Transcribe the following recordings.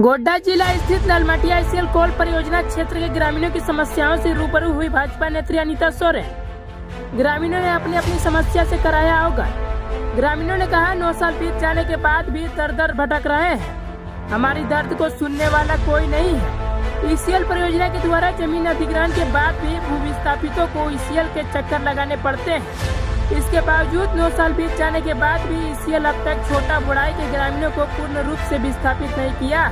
गोड्डा जिला स्थित ललमटिया ICL कोल परियोजना क्षेत्र के ग्रामीणों की समस्याओं से रूबरू हुई भाजपा नेत्री अनीता सोरेन। ग्रामीणों ने अपनी अपनी समस्या से कराया अवगत। ग्रामीणों ने कहा 9 साल बीत जाने के बाद भी दर दर भटक रहे हैं, हमारी दर्द को सुनने वाला कोई नहीं है। ICL परियोजना के द्वारा जमीन अधिग्रहण के बाद भी भू विस्थापितों को ICL के चक्कर लगाने पड़ते हैं। इसके बावजूद 9 साल बीत जाने के बाद भी ICL अब तक छोटा बुढ़ाई के ग्रामीणों को पूर्ण रूप से विस्थापित नहीं किया।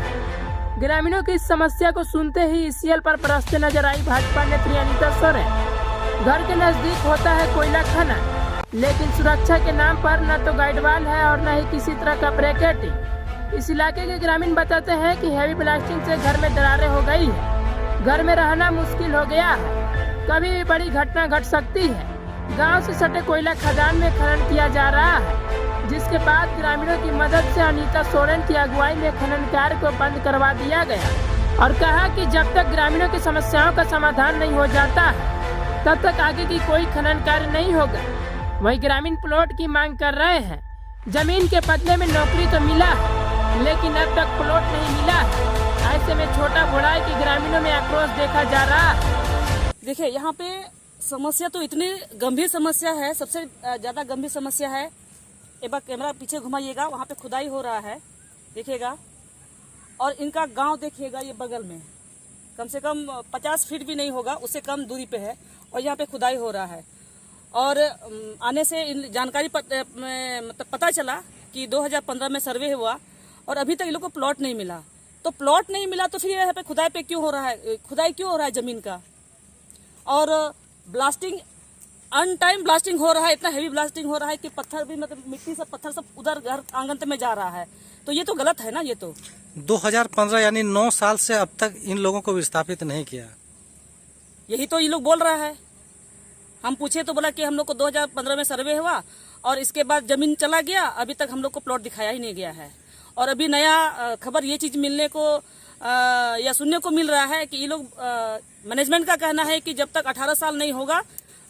ग्रामीणों की इस समस्या को सुनते ही ICL पर बरसते नजर आई भाजपा नेत्री अनीता सोरेन। घर के नजदीक होता है कोयला खनन, लेकिन सुरक्षा के नाम पर न तो गाइडवाल है और न ही किसी तरह का ब्रैकेटिंग। इस इलाके के ग्रामीण बताते हैं कि हैवी ब्लास्टिंग से घर में दरारें हो गई है, घर में रहना मुश्किल हो गया है, कभी भी बड़ी घटना घट सकती है। गांव से सटे कोयला खदान में खनन किया जा रहा है, जिसके बाद ग्रामीणों की मदद से अनीता सोरेन की अगुवाई में खनन कार्य को बंद करवा दिया गया और कहा कि जब तक ग्रामीणों की समस्याओं का समाधान नहीं हो जाता है तब तक आगे की कोई खनन कार्य नहीं होगा। वहीं ग्रामीण प्लॉट की मांग कर रहे हैं। जमीन के बदले में नौकरी तो मिला है, लेकिन अब तक प्लॉट नहीं मिला है। ऐसे में छोटा बुढ़ाई के ग्रामीणों में आक्रोश देखा जा रहा है। देखिए, यहाँ पे समस्या तो इतनी गंभीर समस्या है, सबसे ज्यादा गंभीर समस्या है। एक बार कैमरा पीछे घुमाइएगा, वहाँ पे खुदाई हो रहा है, देखिएगा। और इनका गांव देखिएगा, ये बगल में कम से कम 50 फीट भी नहीं होगा, उससे कम दूरी पे है और यहाँ पे खुदाई हो रहा है। और आने से इन जानकारी मतलब पता चला कि 2015 में सर्वे हुआ और अभी तक इन लोग को प्लॉट नहीं मिला। तो प्लॉट नहीं मिला तो फिर यहाँ पे खुदाई पे क्यों हो रहा है, खुदाई क्यों हो रहा है जमीन का। और ब्लास्टिंग अनटाइम ब्लास्टिंग हो रहा है, इतना हेवी ब्लास्टिंग हो रहा है कि पत्थर भी मतलब मिट्टी सब पत्थर सब उधर घर आंगन में जा रहा है। तो ये तो गलत है ना। ये तो 2015 यानी 9 साल से अब तक इन लोगों को विस्थापित नहीं किया, यही तो ये लोग बोल रहा है। हम पूछे तो बोला कि हम लोग को 2015 में सर्वे हुआ और इसके बाद जमीन चला गया, अभी तक हम लोग को प्लॉट दिखाया ही नहीं गया है। और अभी नया खबर ये चीज मिलने को या सुनने को मिल रहा है कि ये लोग मैनेजमेंट का कहना है कि जब तक 18 साल नहीं होगा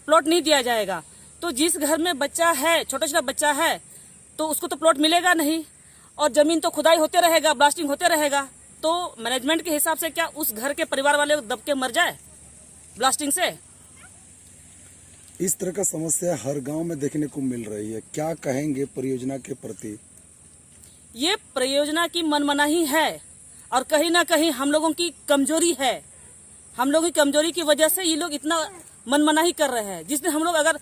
प्लॉट नहीं दिया जाएगा। तो जिस घर में बच्चा है, छोटा छोटा बच्चा है, तो उसको तो प्लॉट मिलेगा नहीं और जमीन तो खुदाई होते रहेगा, ब्लास्टिंग होते रहेगा। तो मैनेजमेंट के हिसाब से क्या उस घर के परिवार वाले दब के मर जाए ब्लास्टिंग से। इस तरह का समस्या हर गांव में देखने को मिल रही है, क्या कहेंगे परियोजना के प्रति। ये परियोजना की मनमनाही है और कहीं ना कहीं हम लोगों की कमजोरी है। हम लोगों की कमजोरी की वजह से ये लोग इतना मनमनाही कर रहे हैं। जिसने हम लोग अगर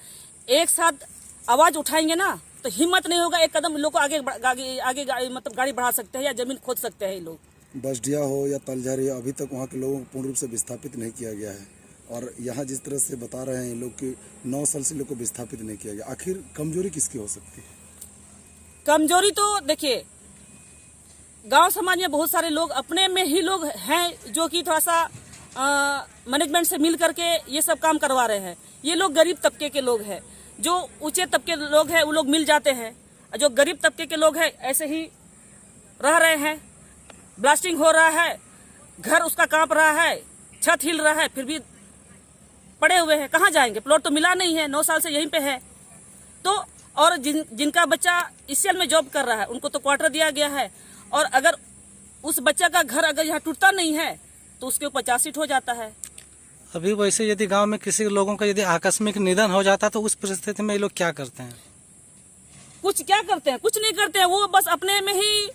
एक साथ आवाज उठाएंगे ना तो हिम्मत नहीं होगा, एक कदम लोग को आगे मतलब गाड़ी बढ़ा सकते हैं या जमीन खोद सकते हैं। ये लोग बसडिया हो या तलझारी, अभी तक वहाँ के लोगों को पूर्ण रूप से विस्थापित नहीं किया गया है। और यहाँ जिस तरह से बता रहे हैं लोग कि 9 साल से लोग को विस्थापित नहीं किया गया, आखिर कमजोरी किसकी हो सकती है। कमजोरी तो देखिए, गांव समाज में बहुत सारे लोग अपने में ही लोग हैं जो कि थोड़ा सा मैनेजमेंट से मिल करके ये सब काम करवा रहे हैं। ये लोग गरीब तबके के लोग हैं, जो ऊंचे तबके के लोग हैं वो लोग मिल जाते हैं, जो गरीब तबके के लोग हैं ऐसे ही रह रहे हैं। ब्लास्टिंग हो रहा है, घर उसका कांप रहा है, छत हिल रहा है, फिर भी पड़े हुए हैं, कहाँ जाएंगे। प्लॉट तो मिला नहीं है, 9 साल से यहीं पे है। तो और जिनका बच्चा ICL में जॉब कर रहा है उनको तो क्वार्टर दिया गया है। और अगर उस बच्चा का घर अगर यहाँ टूटता नहीं है तो उसके ऊपर 50 सीट हो जाता है। अभी वैसे यदि गांव में किसी लोगों का यदि आकस्मिक निधन हो जाता तो उस परिस्थिति में ये लोग क्या करते हैं। कुछ क्या करते हैं, कुछ नहीं करते हैं। वो बस अपने में ही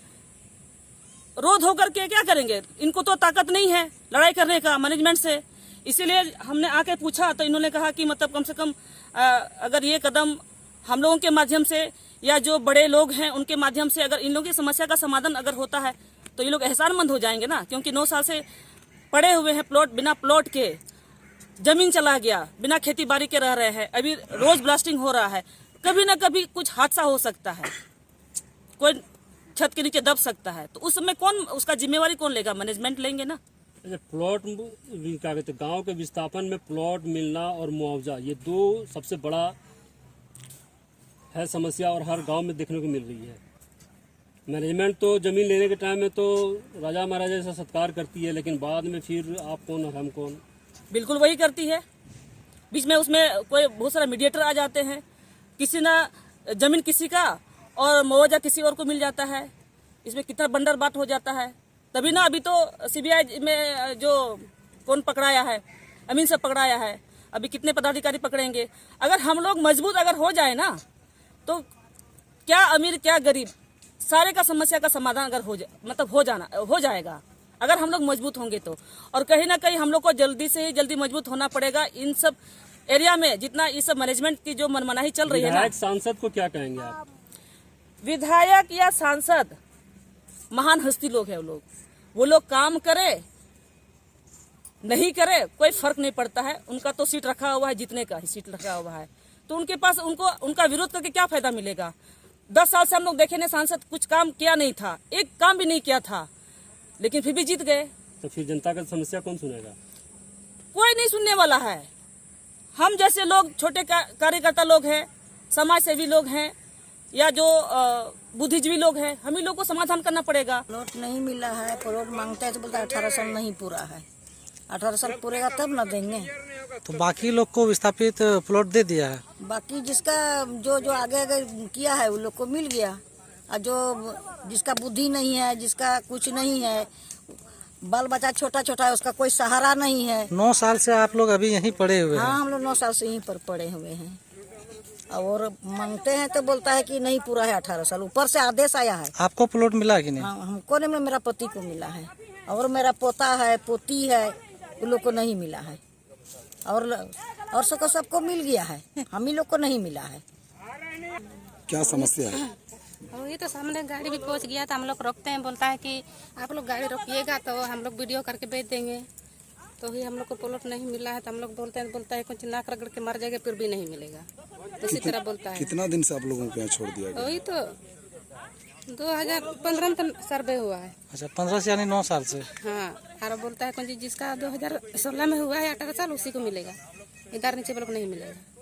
रोध होकर के क्या करेंगे। इनको तो ताकत नहीं है लड़ाई करने का मैनेजमेंट से। इसीलिए हमने आके पूछा तो इन्होंने कहा कि मतलब कम से कम अगर ये कदम हम लोगों के माध्यम से या जो बड़े लोग हैं उनके माध्यम से अगर इन लोगों की समस्या का समाधान अगर होता है तो ये लोग एहसानमंद हो जाएंगे ना। क्योंकि 9 साल से पड़े हुए हैं प्लॉट, बिना प्लॉट के जमीन चला गया, बिना खेती बाड़ी के रह रहे हैं। अभी रोज ब्लास्टिंग हो रहा है, कभी ना कभी कुछ हादसा हो सकता है, कोई छत के नीचे दब सकता है। तो उस समय कौन उसका जिम्मेवारी कौन लेगा, मैनेजमेंट लेंगे ना। प्लॉट क्या कहते हैं, गाँव के विस्थापन में प्लॉट मिलना और मुआवजा, ये 2 सबसे बड़ा है समस्या और हर गांव में देखने को मिल रही है। मैनेजमेंट तो जमीन लेने के टाइम में तो राजा महाराजा जैसा सत्कार करती है, लेकिन बाद में फिर आप कौन और हम कौन, बिल्कुल वही करती है। बीच में उसमें कोई बहुत सारा मीडिएटर आ जाते हैं, किसी ना जमीन किसी का और मुआवजा किसी और को मिल जाता है। इसमें कितना बंडर बाट हो जाता है। तभी ना अभी तो सीबीआई में जो कौन पकड़ाया है, अमीन से पकड़ाया है, अभी कितने पदाधिकारी पकड़ेंगे। अगर हम लोग मजबूत अगर हो जाए ना तो क्या अमीर क्या गरीब सारे का समस्या का समाधान अगर हो जाएगा अगर हम लोग मजबूत होंगे तो। और कहीं ना कहीं हम लोग को जल्दी से ही जल्दी मजबूत होना पड़ेगा। इन सब एरिया में जितना ये सब मैनेजमेंट की जो मनमानी चल रही है ना, विधायक सांसद को क्या कहेंगे आप? विधायक या सांसद महान हस्ती लोग है, वो लोग काम करे नहीं करे कोई फर्क नहीं पड़ता है। उनका तो सीट रखा हुआ है, जीतने का ही सीट रखा हुआ है, तो उनके पास उनका विरोध करके क्या फायदा मिलेगा। 10 साल से हम लोग देखे ना, सांसद कुछ काम किया नहीं था, एक काम भी नहीं किया था, लेकिन फिर भी जीत गए। तो फिर जनता का समस्या कौन सुनेगा? कोई नहीं सुनने वाला है। हम जैसे लोग छोटे कार्यकर्ता लोग हैं, समाज सेवी लोग हैं, या जो बुद्धिजीवी लोग हैं, हम ही लोग को समाधान करना पड़ेगा। प्लॉट नहीं मिला है, प्लॉट मांगता है तो बोलता है 18 साल नहीं पूरा है, 18 साल पूरेगा तब ना देंगे। तो बाकी लोग को विस्थापित प्लॉट दे दिया है। बाकी जिसका जो आगे किया है वो लोग को मिल गया, और जो जिसका बुद्धि नहीं है, जिसका कुछ नहीं है, बाल बच्चा छोटा छोटा है, उसका कोई सहारा नहीं है। 9 साल से आप लोग अभी यहीं पड़े हुए हैं। हाँ, हम लोग 9 साल से यहीं पर पड़े हुए हैं, और मांगते हैं तो बोलता है कि नहीं पूरा है 18 साल। ऊपर से आदेश आया है। आपको प्लॉट मिला कि नहीं? हाँ, हमको नहीं, मेरा पति को मिला है, और मेरा पोता है, पोती है, उन लोग को नहीं मिला है, और सबको मिल गया है, हम ही लोग को नहीं मिला है। क्या समस्या है? वही तो सामने गाड़ी भी पहुंच गया था, हम लोग रोकते हैं, बोलता है कि आप लोग गाड़ी रोकिएगा तो हम लोग वीडियो करके भेज देंगे। तो ही हम लोग को प्लॉट नहीं मिला है, तो हम लोग बोलता है कुछ नाक रगड़ के मर जाएगा फिर भी नहीं मिलेगा, तो इसी तरह बोलता है। कितना दिन से आप लोगों को यहाँ छोड़ दिया गया? वही तो 2015 में तो सर्वे हुआ है। अच्छा, 15 से यानी 9 साल से। हाँ, और बोलता है जिसका 2016 में हुआ है 18 साल उसी को मिलेगा, इधर नीचे लोग नहीं मिलेगा।